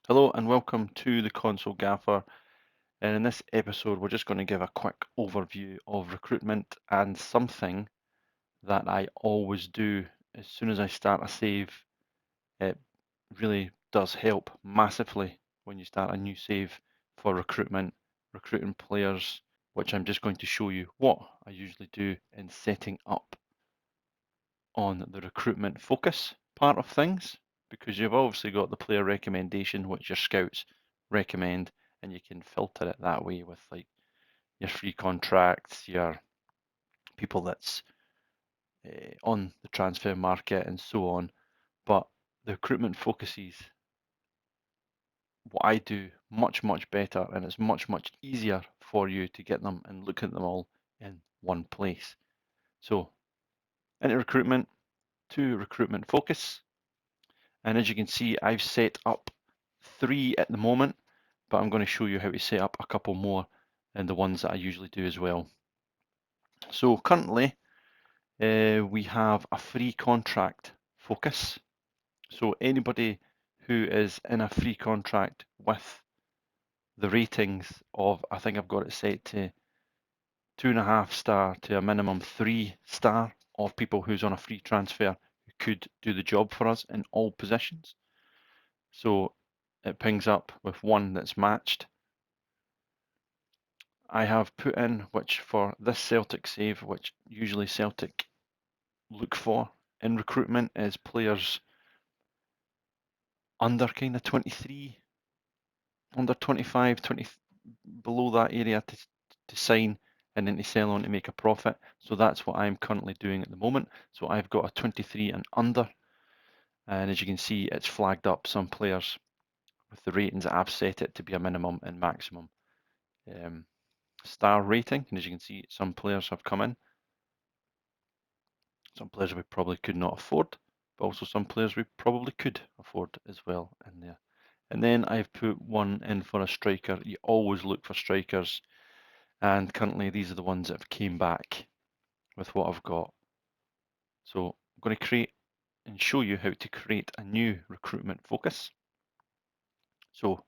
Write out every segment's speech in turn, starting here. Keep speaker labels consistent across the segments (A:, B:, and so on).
A: Hello and welcome to the Console Gaffer. And in this episode, we're just going to give a quick overview of recruitment and something that I always do as soon as I start a save. It really does help massively when you start a new save for recruitment, recruiting players, which I'm just going to show you what I usually do in setting up on the recruitment focus part of things, because you've obviously got the player recommendation, which your scouts recommend, and you can filter it that way with like your free contracts, your people that's on the transfer market, and so on. But the recruitment focuses what I do much better, and it's much easier for you to get them and look at them all in one place. So into recruitment, to recruitment focus. And as you can see, I've set up 3 at the moment, but I'm going to show you how to set up a couple more and the ones that I usually do as well. So currently, we have a free contract focus. So anybody who is in a free contract with the ratings of, I think I've got it set to 2.5 star to a minimum 3 star of people who's on a free transfer who could do the job for us in all positions. So it pings up with one that's matched. I have put in, which for this Celtic save, which usually Celtic look for in recruitment, is players under kind of 23, under 25, 20, below that area to sign and then to sell on to make a profit. So that's what I'm currently doing at the moment. So I've got a 23 and under, and as you can see, it's flagged up some players with the ratings that I've set it to be a minimum and maximum star rating. And as you can see, some players have come in. Some players we probably could not afford, but also some players we probably could afford as well in there. And then I've put one in for a striker. You always look for strikers, and currently these are the ones that have came back with what I've got. So I'm going to create and show you how to create a new recruitment focus. So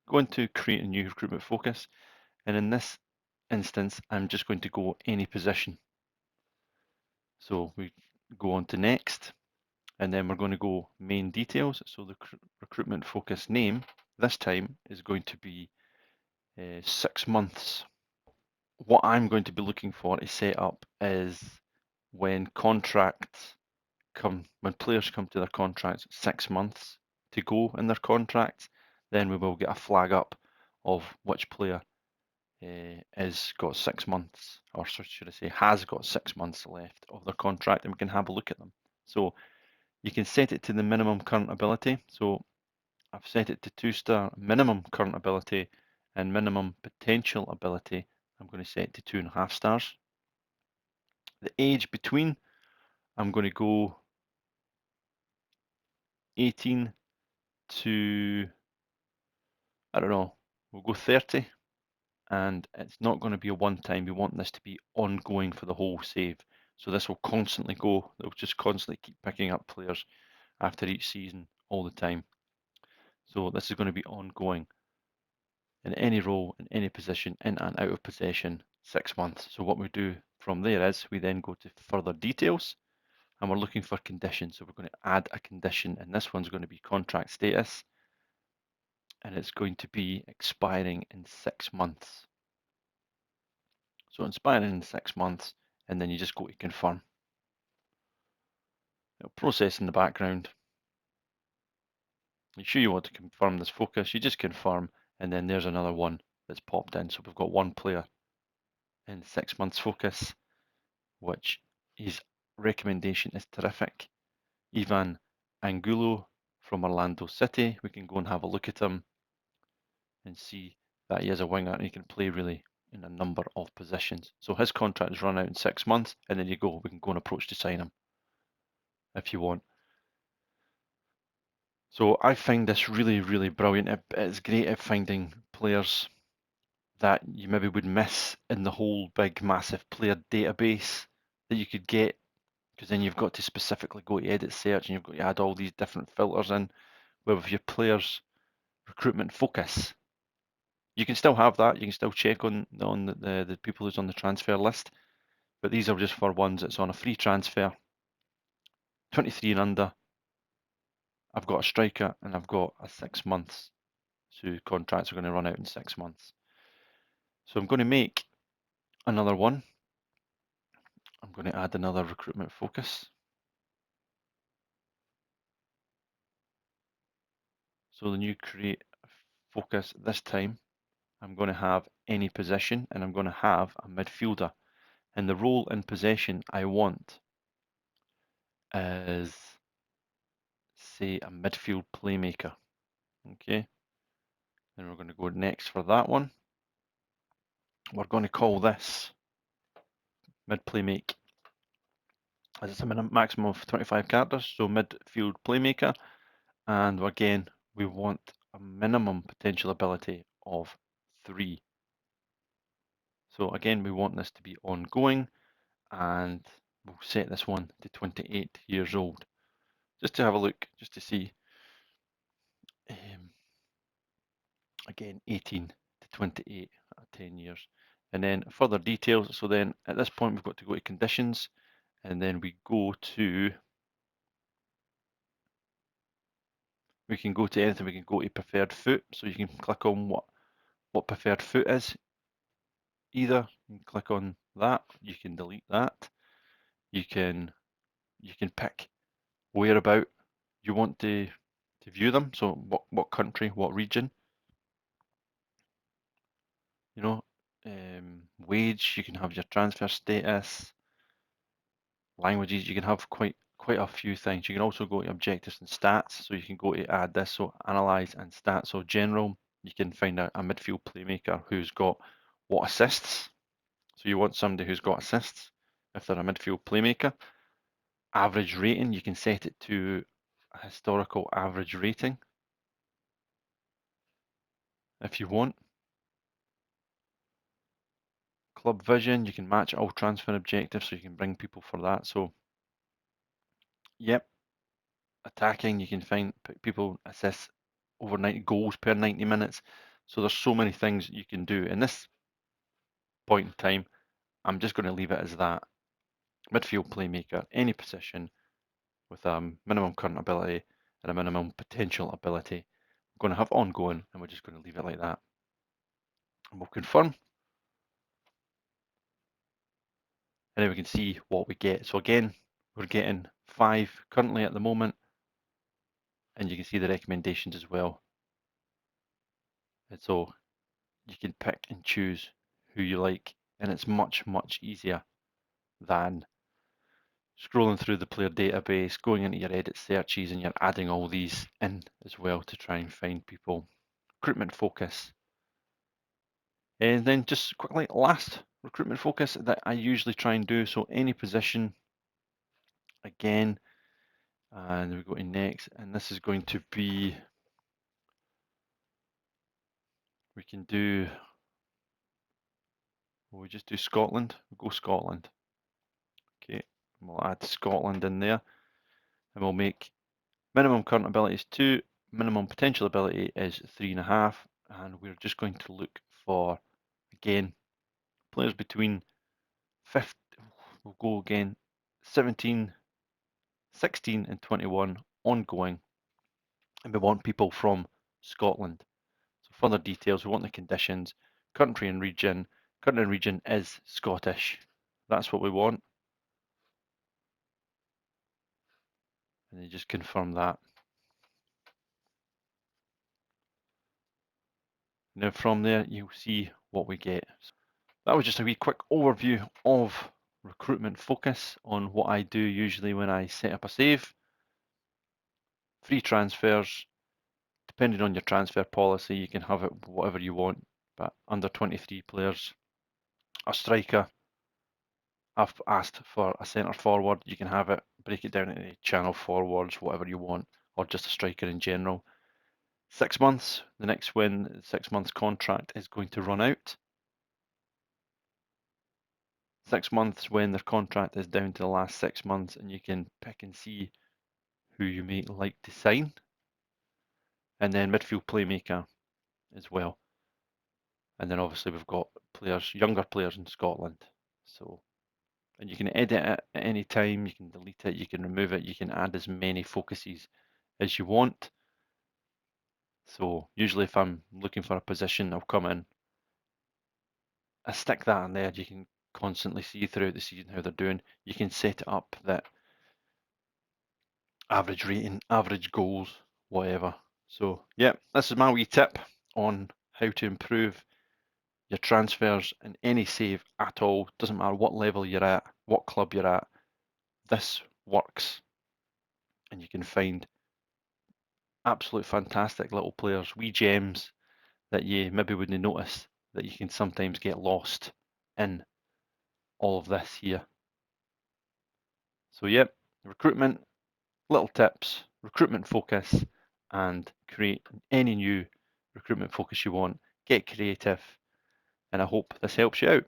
A: go into create a new recruitment focus, and in this instance I'm just going to go any position. So we go on to next, and then we're going to go main details. So the recruitment focus name this time is going to be 6 months. What I'm going to be looking for to set up is when contracts come, when players come to their contracts 6 months to go in their contracts, then we will get a flag up of which player is got 6 months, or should I say has got 6 months left of their contract, and we can have a look at them. So you can set it to the minimum current ability. So I've set it to 2-star minimum current ability and minimum potential ability. I'm going to set to 2.5 stars. The age between, I'm going to go 18 to, I don't know, we'll go 30. And it's not going to be a one time. We want this to be ongoing for the whole save. So this will constantly go, it'll just constantly keep picking up players after each season all the time. So this is going to be ongoing in any role, in any position, in and out of possession, 6 months. So what we do from there is we then go to further details, and we're looking for conditions. So we're going to add a condition, and this one's going to be contract status, and it's going to be expiring in 6 months. So expiring in 6 months, and then you just go to confirm. It'll process in the background. You sure you want to confirm this focus, you just confirm, and then there's another one that's popped in. So we've got one player in 6 months focus, which his recommendation is terrific. Ivan Angulo from Orlando City. We can go and have a look at him and see that he is a winger and he can play really in a number of positions. So his contract is run out in 6 months, and then you go, we can go and approach to sign him if you want. So I find this really brilliant. It's great at finding players that you maybe would miss in the whole big massive player database that you could get, because then you've got to specifically go to edit search and you've got to add all these different filters in. Where with your players Recruitment Focus. You can still have that. You can still check on the people who's on the transfer list, but these are just for ones that's on a free transfer. 23 and under. I've got a striker and I've got a 6 months. So contracts are going to run out in 6 months. So I'm going to make another one. I'm going to add another recruitment focus. So the new create focus this time, I'm going to have any position and I'm going to have a midfielder. And the role in possession I want is, say, a midfield playmaker. Okay. Then we're going to go next for that one. We're going to call this mid playmake. As it's a maximum of 25 characters, so midfield playmaker. And again, we want a minimum potential ability of 3. So again, we want this to be ongoing, and we'll set this one to 28 years old. Just to have a look, just to see. Again, 18 to 28 at 10 years. And then further details. So then at this point, we've got to go to conditions, and then we can go to anything. We can go to preferred foot. So you can click on what preferred foot is. Either you can click on that, you can delete that. You can pick whereabout you want to view them. So what country, what region. You know, wage. You can have your transfer status. Languages. You can have quite a few things. You can also go to objectives and stats. So you can go to add this. So analyze and stats. So general. You can find a midfield playmaker who's got what assists. So you want somebody who's got assists if they're a midfield playmaker. Average rating, you can set it to a historical average rating if you want. Club vision, you can match all transfer objectives, so you can bring people for that. So, yep. Attacking, you can find people assist over 90 goals per 90 minutes. So there's so many things you can do. In this point in time, I'm just going to leave it as that. Midfield playmaker, any position with a minimum current ability and a minimum potential ability. We're going to have ongoing, and we're just going to leave it like that. And we'll confirm. And then we can see what we get. So again, we're getting 5 currently at the moment, and you can see the recommendations as well. And so you can pick and choose who you like, and it's much easier than scrolling through the player database, going into your edit searches, and you're adding all these in as well to try and find people. Recruitment focus. And then just quickly, last recruitment focus that I usually try and do. So any position, again, and we go to next, and this is going to be, we can do, we'll just do Scotland. We'll go Scotland. Okay, we'll add Scotland in there, and we'll make minimum current ability is 2, minimum potential ability is 3.5, and we're just going to look for, again, players between 50, we'll go again, 17, 16 and 21 ongoing, and we want people from Scotland. So further details, we want the conditions, country and region. Country and region is Scottish. That's what we want. And you just confirm that. Now from there, you'll see what we get. That was just a wee quick overview of Recruitment Focus on what I do usually when I set up a save. Free transfers. Depending on your transfer policy, you can have it whatever you want, but under 23 players. A striker. I've asked for a centre forward. You can have it, break it down into channel forwards, whatever you want, or just a striker in general. 6 months. The next when the 6 months contract is going to run out. 6 months when their contract is down to the last 6 months, and you can pick and see who you may like to sign. and then midfield playmaker as well. And then obviously we've got players, younger players in Scotland. So, and you can edit it at any time, you can delete it, you can remove it, you can add as many focuses as you want. So usually if I'm looking for a position, I'll come in, I stick that in there, you can constantly see throughout the season how they're doing. You can set it up that average rating, average goals, whatever. So yeah, this is my wee tip on how to improve your transfers and any save at all. Doesn't matter what level you're at, what club you're at, this works. And you can find absolute fantastic little players, wee gems that you maybe wouldn't notice, that you can sometimes get lost in all of this here. So yeah, recruitment, little tips, recruitment focus, and create any new recruitment focus you want. Get creative, and I hope this helps you out.